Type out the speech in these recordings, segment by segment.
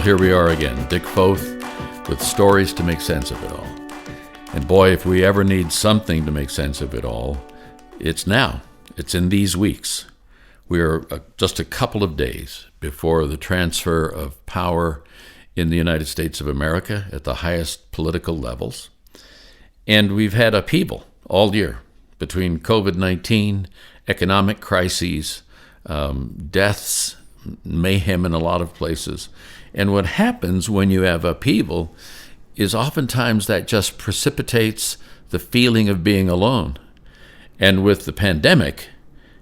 here we are again, Dick Foth, with stories to make sense of it all. And boy, if we ever need something to make sense of it all, it's now. It's in these weeks. We're just a couple of days before the transfer of power in the United States of America at the highest political levels. And we've had upheaval all year between COVID-19, economic crises, deaths, mayhem in a lot of places. And what happens when you have upheaval is oftentimes that just precipitates the feeling of being alone. And with the pandemic,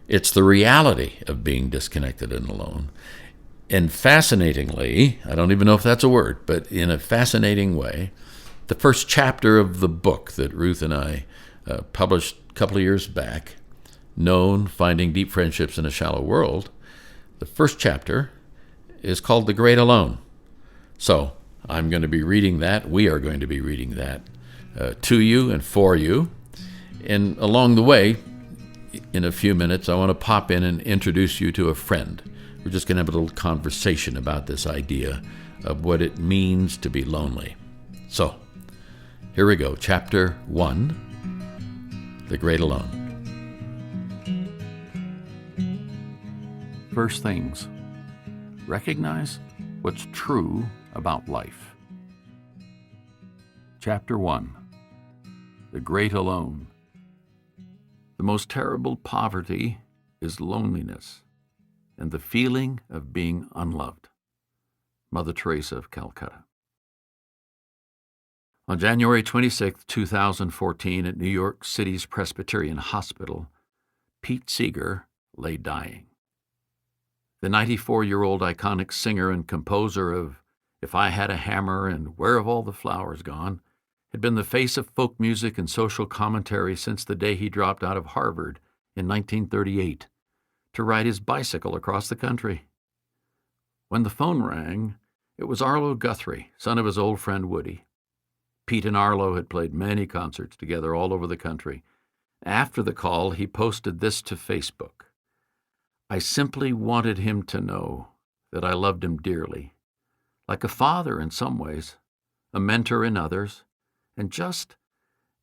it's the reality of being disconnected and alone. And fascinatingly, I don't even know if that's a word, but in a fascinating way, the first chapter of the book that Ruth and I published a couple of years back, Known, Finding Deep Friendships in a Shallow World, the first chapter is called TheGreatAlone. So I'm going to be reading that. We are going to be reading that to you and for you. And along the way, in a few minutes, I want to pop in and introduce you to a friend. We're just going to have a little conversation about this idea of what it means to be lonely. So here we go. Chapter 1, TheGreatAlone. First things, recognize what's true about life. Chapter 1, TheGreatAlone. The most terrible poverty is loneliness and the feeling of being unloved. Mother Teresa of Calcutta. On January 26, 2014, at New York City's Presbyterian Hospital, Pete Seeger lay dying. The 94-year-old iconic singer and composer of If I Had a Hammer and Where Have All the Flowers Gone had been the face of folk music and social commentary since the day he dropped out of Harvard in 1938 to ride his bicycle across the country. When the phone rang, it was Arlo Guthrie, son of his old friend Woody. Pete and Arlo had played many concerts together all over the country. After the call, he posted this to Facebook. I simply wanted him to know that I loved him dearly, like a father in some ways, a mentor in others, and just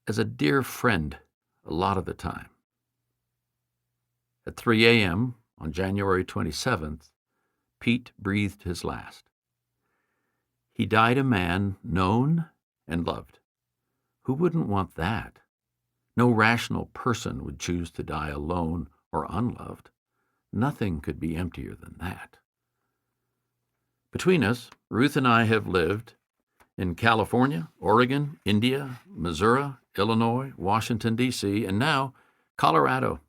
as a dear friend a lot of the time. At 3 a.m. on January 27th, Pete breathed his last. He died a man known and loved. Who wouldn't want that? No rational person would choose to die alone or unloved. Nothing could be emptier than that. Between us, Ruth and I have lived in California, Oregon, India, Missouri, Illinois, Washington, D.C., and now Colorado.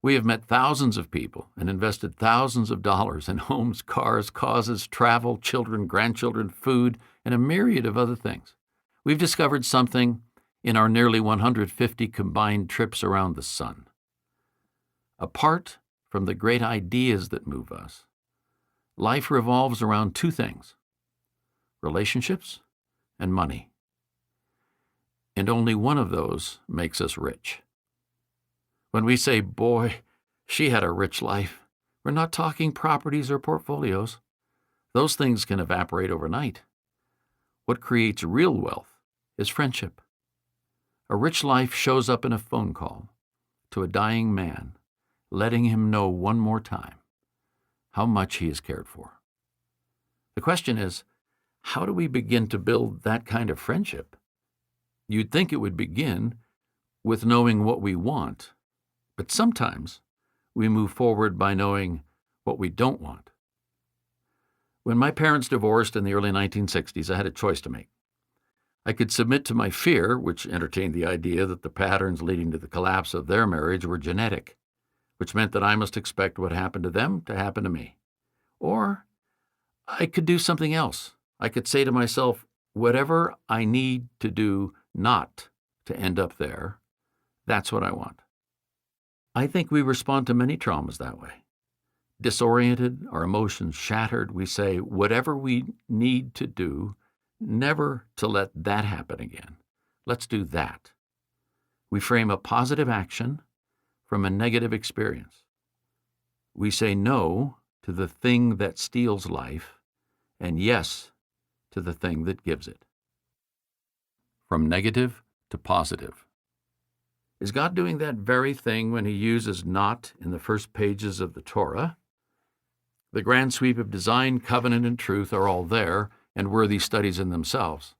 We have met thousands of people and invested thousands of dollars in homes, cars, causes, travel, children, grandchildren, food, and a myriad of other things. We've discovered something in our nearly 150 combined trips around the sun. Apart from the great ideas that move us, life revolves around two things: relationships and money. And only one of those makes us rich. When we say, boy, she had a rich life, we're not talking properties or portfolios. Those things can evaporate overnight. What creates real wealth is friendship. A rich life shows up in a phone call to a dying man, letting him know one more time how much he is cared for. The question is, how do we begin to build that kind of friendship? You'd think it would begin with knowing what we want, but sometimes we move forward by knowing what we don't want. When my parents divorced in the early 1960s, I had a choice to make. I could submit to my fear, which entertained the idea that the patterns leading to the collapse of their marriage were genetic, which meant that I must expect what happened to them to happen to me. Or I could do something else. I could say to myself, whatever I need to do not to end up there, that's what I want. I think we respond to many traumas that way. Disoriented, our emotions shattered, we say, whatever we need to do, never to let that happen again. Let's do that. We frame a positive action from a negative experience. We say no to the thing that steals life and yes to the thing that gives it. From negative to positive. Is God doing that very thing when he uses not in the first pages of the Torah? The grand sweep of design, covenant, and truth are all there and worthy studies in themselves.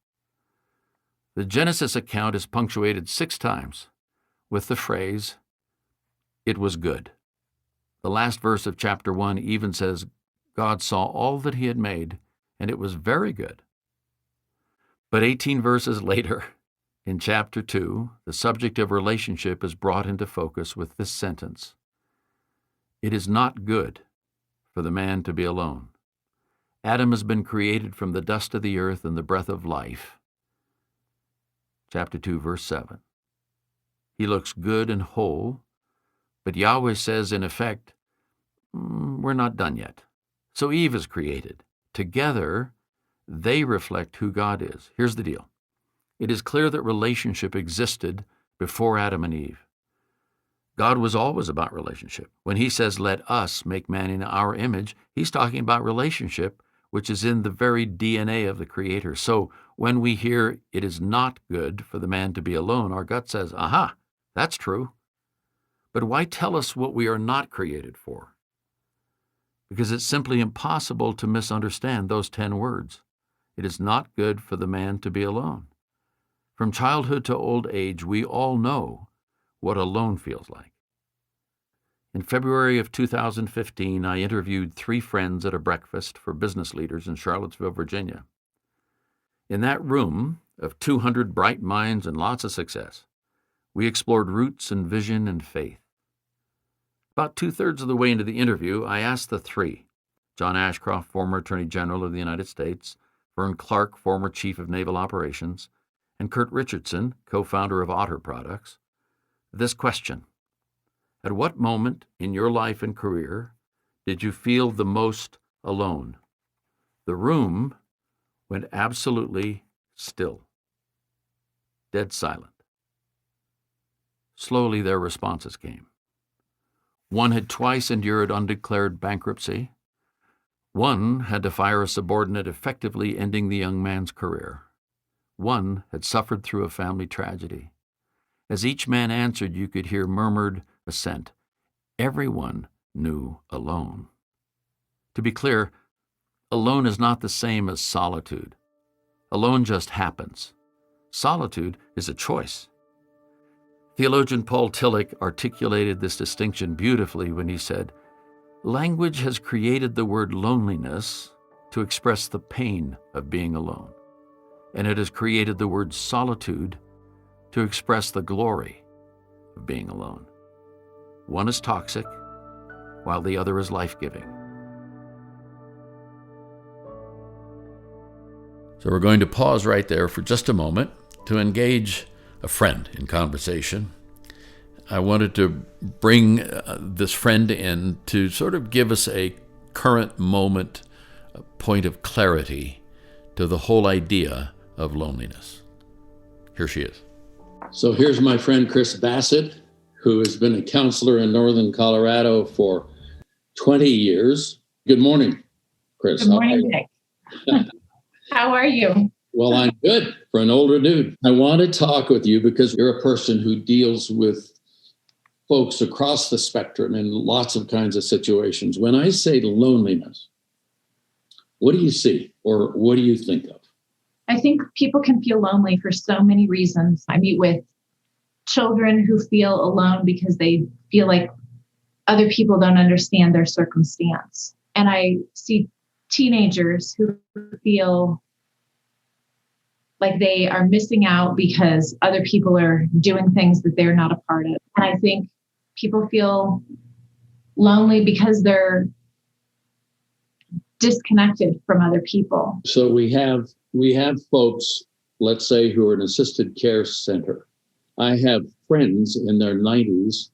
The Genesis account is punctuated 6 times with the phrase, "It was good." The last verse of chapter 1 even says, God saw all that he had made, and it was very good. But 18 verses later, in chapter 2, the subject of relationship is brought into focus with this sentence, "It is not good for the man to be alone." Adam has been created from the dust of the earth and the breath of life. Chapter 2, verse 7. He looks good and whole, but Yahweh says, in effect, we're not done yet. So Eve is created. Together, they reflect who God is. Here's the deal. It is clear that relationship existed before Adam and Eve. God was always about relationship. When he says, "Let us make man in our image," he's talking about relationship, which is in the very DNA of the Creator. So when we hear it is not good for the man to be alone, our gut says, aha, that's true. But why tell us what we are not created for? Because it's simply impossible to misunderstand those 10 words. It is not good for the man to be alone. From childhood to old age, we all know what alone feels like. In February of 2015, I interviewed 3 friends at a breakfast for business leaders in Charlottesville, Virginia. In that room of 200 bright minds and lots of success, we explored roots and vision and faith. About 2/3 of the way into the interview, I asked the 3, John Ashcroft, former Attorney General of the United States, Vern Clark, former Chief of Naval Operations, and Kurt Richardson, co-founder of Otter Products, this question. At what moment in your life and career did you feel the most alone? The room went absolutely still, dead silent. Slowly their responses came. One had twice endured undeclared bankruptcy. One had to fire a subordinate, effectively ending the young man's career. One had suffered through a family tragedy. As each man answered, you could hear murmured assent. Everyone knew alone. To be clear, alone is not the same as solitude. Alone just happens. Solitude is a choice. Theologian Paul Tillich articulated this distinction beautifully when he said, "Language has created the word loneliness to express the pain of being alone, and it has created the word solitude to express the glory of being alone. One is toxic, while the other is life-giving." So we're going to pause right there for just a moment to engage a friend in conversation. I wanted to bring this friend in to sort of give us a current moment, a point of clarity to the whole idea of loneliness. Here she is. So here's my friend Chris Bassett, who has been a counselor in northern Colorado for 20 years. Good morning, Chris. Good morning, Dick. How are you? Well, I'm good for an older dude. I want to talk with you because you're a person who deals with folks across the spectrum in lots of kinds of situations. When I say loneliness, what do you see or what do you think of? I think people can feel lonely for so many reasons. I meet with children who feel alone because they feel like other people don't understand their circumstance. And I see teenagers who feel like they are missing out because other people are doing things that they're not a part of. And I think people feel lonely because they're disconnected from other people. So we have folks, let's say, who are in an assisted care center. I have friends in their 90s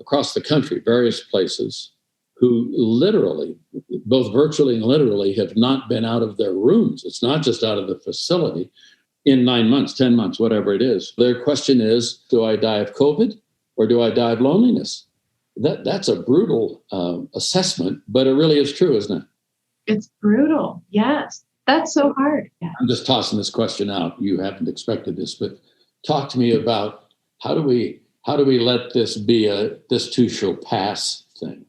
across the country, various places, who literally, both virtually and literally, have not been out of their rooms. It's not just out of the facility in 9 months, 10 months, whatever it is. Their question is, do I die of COVID or do I die of loneliness? That's a brutal assessment, but it really is true, isn't it? It's brutal. Yes. That's so hard. Yeah. I'm just tossing this question out. You haven't expected this, but talk to me about how do we let this be this too shall pass thing?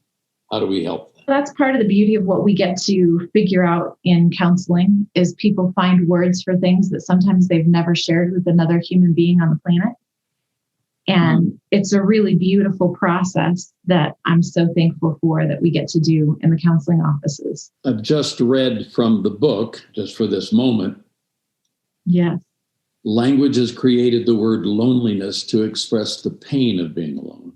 How do we help them? That's part of the beauty of what we get to figure out in counseling is people find words for things that sometimes they've never shared with another human being on the planet. And it's a really beautiful process that I'm so thankful for that we get to do in the counseling offices. I've just read from the book, just for this moment. Yes. Language has created the word loneliness to express the pain of being alone.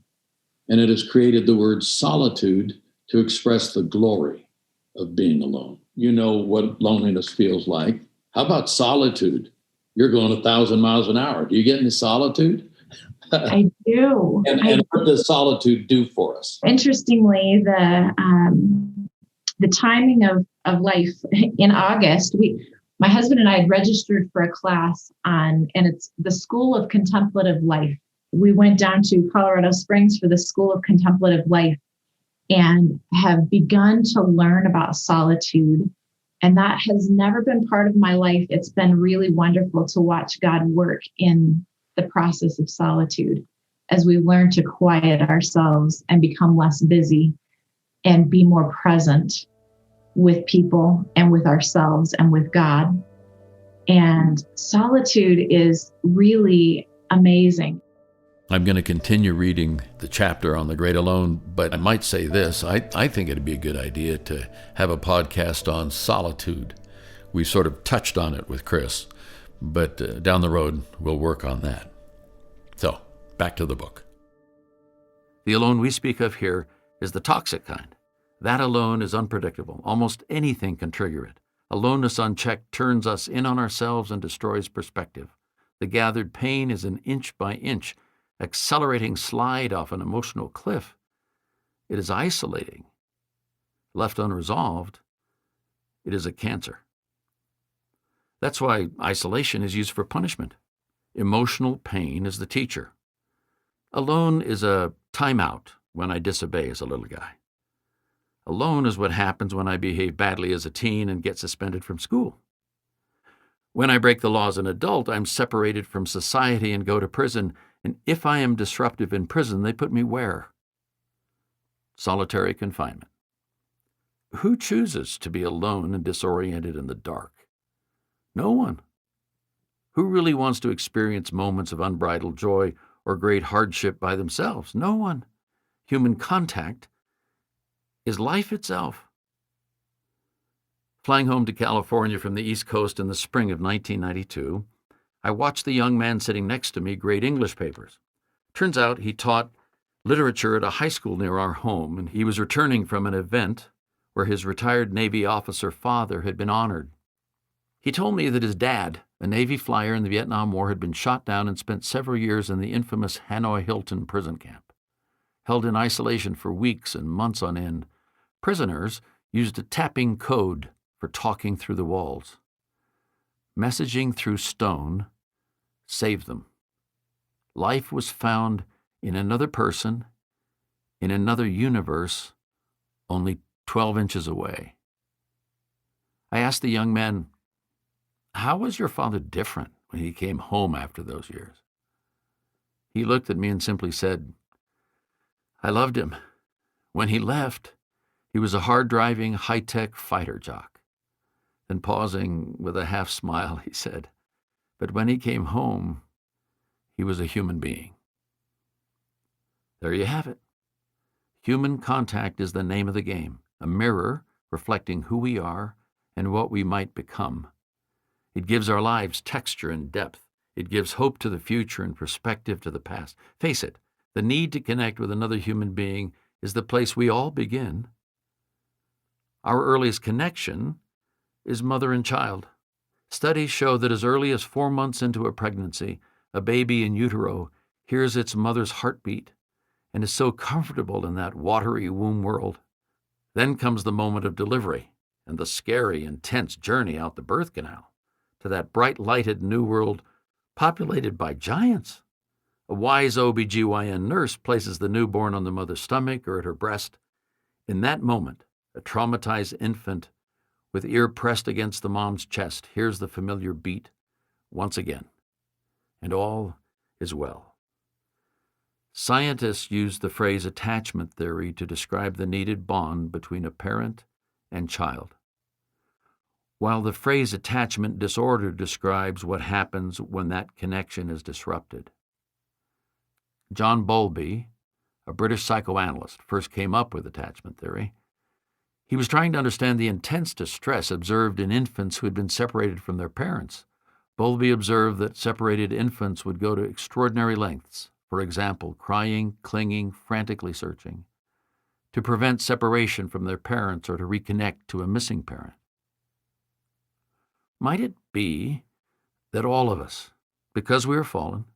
And it has created the word solitude to express the glory of being alone. You know what loneliness feels like. How about solitude? You're going 1,000 miles an hour. Do you get any solitude? I do. And what does solitude do for us? Interestingly, the timing of life in August, my husband and I had registered for a class and it's the School of Contemplative Life. We went down to Colorado Springs for the School of Contemplative Life and have begun to learn about solitude. And that has never been part of my life. It's been really wonderful to watch God work in the process of solitude as we learn to quiet ourselves and become less busy and be more present with people and with ourselves and with God. And solitude is really amazing. I'm going to continue reading the chapter on The Great Alone, but I might say this. I think it'd be a good idea to have a podcast on solitude. We sort of touched on it with Chris, but down the road, we'll work on that. So, back to the book. The alone we speak of here is the toxic kind. That alone is unpredictable. Almost anything can trigger it. Aloneness unchecked turns us in on ourselves and destroys perspective. The gathered pain is an inch by inch, accelerating slide off an emotional cliff. It is isolating. Left unresolved, it is a cancer. That's why isolation is used for punishment. Emotional pain is the teacher. Alone is a timeout when I disobey as a little guy. Alone is what happens when I behave badly as a teen and get suspended from school. When I break the law as an adult, I'm separated from society and go to prison, and if I am disruptive in prison, they put me where? Solitary confinement. Who chooses to be alone and disoriented in the dark? No one. Who really wants to experience moments of unbridled joy or great hardship by themselves? No one. Human contact is life itself. Flying home to California from the East Coast in the spring of 1992, I watched the young man sitting next to me grade English papers. Turns out he taught literature at a high school near our home, and he was returning from an event where his retired Navy officer father had been honored. He told me that his dad, a Navy flyer in the Vietnam War, had been shot down and spent several years in the infamous Hanoi Hilton prison camp. Held in isolation for weeks and months on end, prisoners used a tapping code for talking through the walls. Messaging through stone saved them. Life was found in another person, in another universe, only 12 inches away. I asked the young man, "How was your father different when he came home after those years?" He looked at me and simply said, "I loved him. When he left, he was a hard-driving, high-tech fighter jock." Then pausing with a half-smile, he said, "But when he came home, he was a human being." There you have it. Human contact is the name of the game, a mirror reflecting who we are and what we might become. It gives our lives texture and depth. It gives hope to the future and perspective to the past. Face it, the need to connect with another human being is the place we all begin. Our earliest connection is mother and child. Studies show that as early as 4 months into a pregnancy, a baby in utero hears its mother's heartbeat and is so comfortable in that watery womb world. Then comes the moment of delivery and the scary, intense journey out the birth canal to that bright-lighted new world populated by giants. A wise OBGYN nurse places the newborn on the mother's stomach or at her breast. In that moment, a traumatized infant with ear pressed against the mom's chest, hears the familiar beat once again, and all is well. Scientists use the phrase attachment theory to describe the needed bond between a parent and child, while the phrase attachment disorder describes what happens when that connection is disrupted. John Bowlby, a British psychoanalyst, first came up with attachment theory. He was trying to understand the intense distress observed in infants who had been separated from their parents. Bowlby observed that separated infants would go to extraordinary lengths, for example, crying, clinging, frantically searching, to prevent separation from their parents or to reconnect to a missing parent. Might it be that all of us, because we are fallen,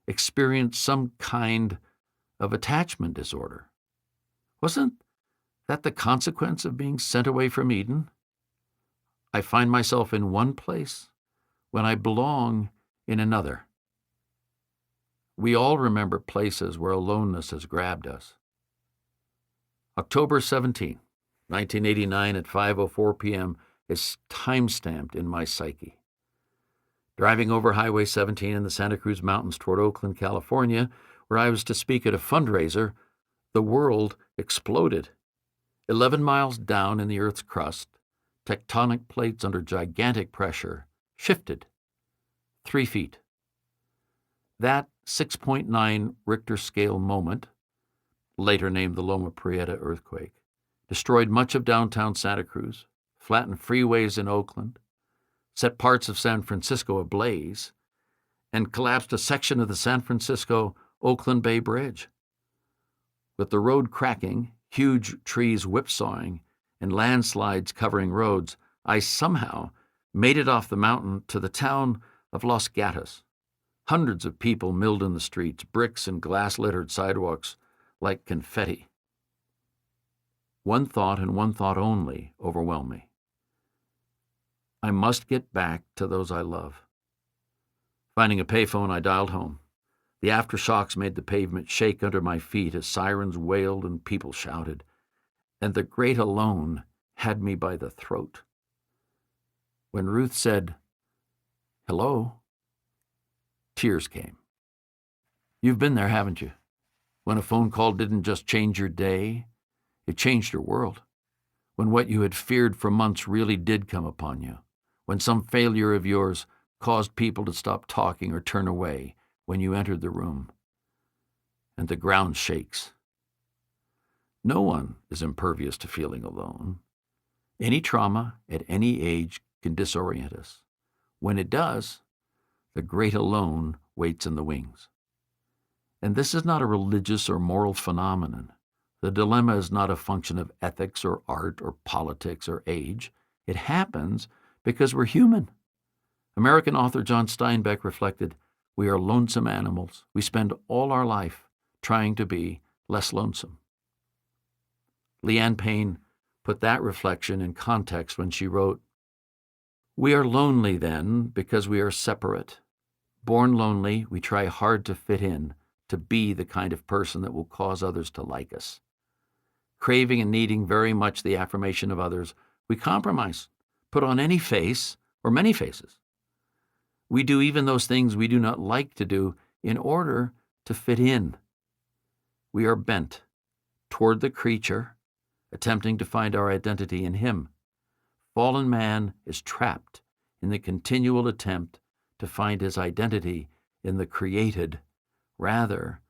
experience some kind of attachment disorder? Wasn't that the consequence of being sent away from Eden? I find myself in one place when I belong in another. We all remember places where aloneness has grabbed us. October 17, 1989 at 5:04 p.m. is time-stamped in my psyche. Driving over Highway 17 in the Santa Cruz Mountains toward Oakland, California, where I was to speak at a fundraiser, the world exploded. 11 miles down in the Earth's crust, tectonic plates under gigantic pressure shifted 3 feet. That 6.9 Richter scale moment, later named the Loma Prieta earthquake, destroyed much of downtown Santa Cruz, flattened freeways in Oakland, set parts of San Francisco ablaze, and collapsed a section of the San Francisco-Oakland Bay Bridge. With the road cracking, huge trees whipsawing, and landslides covering roads, I somehow made it off the mountain to the town of Los Gatos. Hundreds of people milled in the streets, bricks and glass-littered sidewalks like confetti. One thought and one thought only overwhelmed me. I must get back to those I love. Finding a payphone, I dialed home. The aftershocks made the pavement shake under my feet as sirens wailed and people shouted, and the GreatAlone had me by the throat. When Ruth said, "Hello," tears came. You've been there, haven't you? When a phone call didn't just change your day, it changed your world. When what you had feared for months really did come upon you. When some failure of yours caused people to stop talking or turn away when you entered the room. And the ground shakes. No one is impervious to feeling alone. Any trauma at any age can disorient us. When it does, the GreatAlone waits in the wings. And this is not a religious or moral phenomenon. The dilemma is not a function of ethics or art or politics or age. It happens because we're human. American author John Steinbeck reflected, "We are lonesome animals. We spend all our life trying to be less lonesome." Leanne Payne put that reflection in context when she wrote, "We are lonely then because we are separate. Born lonely, we try hard to fit in, to be the kind of person that will cause others to like us. Craving and needing very much the affirmation of others, we compromise, put on any face or many faces. We do even those things we do not like to do in order to fit in. We are bent toward the creature, attempting to find our identity in him. Fallen man is trapped in the continual attempt to find his identity in the created rather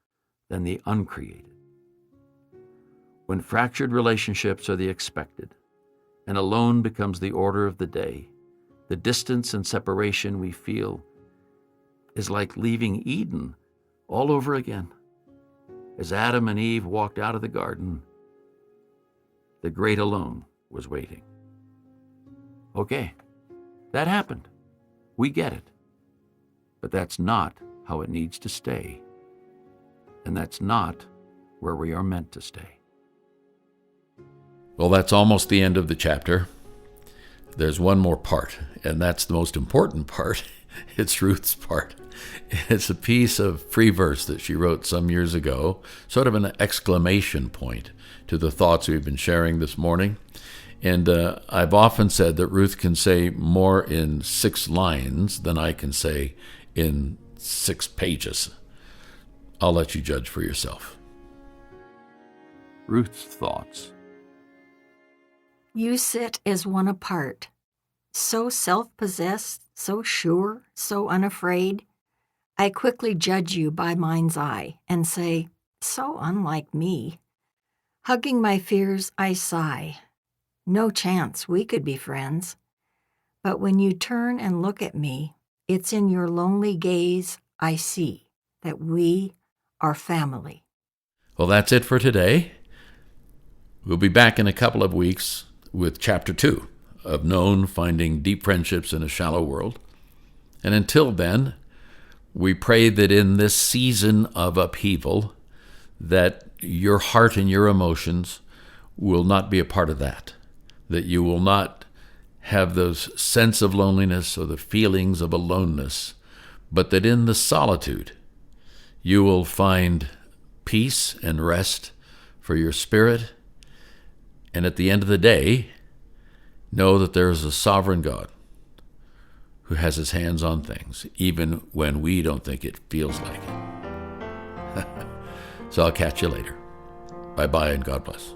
than the uncreated. When fractured relationships are the expected, and alone becomes the order of the day, the distance and separation we feel is like leaving Eden all over again. As Adam and Eve walked out of the garden, the GreatAlone was waiting. Okay, that happened. We get it. But that's not how it needs to stay. And that's not where we are meant to stay. Well, that's almost the end of the chapter. There's one more part, and that's the most important part. It's Ruth's part. It's a piece of free verse that she wrote some years ago, sort of an exclamation point to the thoughts we've been sharing this morning. And I've often said that Ruth can say more in 6 lines than I can say in 6 pages. I'll let you judge for yourself. Ruth's thoughts. You sit as one apart, so self-possessed, so sure, so unafraid. I quickly judge you by mind's eye and say, so unlike me. Hugging my fears, I sigh. No chance we could be friends. But when you turn and look at me, it's in your lonely gaze I see that we are family. Well, that's it for today. We'll be back in a couple of weeks with Chapter 2 of Known, Finding Deep Friendships in a Shallow World. And until then, we pray that in this season of upheaval, that your heart and your emotions will not be a part of that you will not have those sense of loneliness or the feelings of aloneness, but that in the solitude, you will find peace and rest for your spirit. And at the end of the day, know that there is a sovereign God who has his hands on things, even when we don't think it feels like it. So I'll catch you later. Bye-bye and God bless.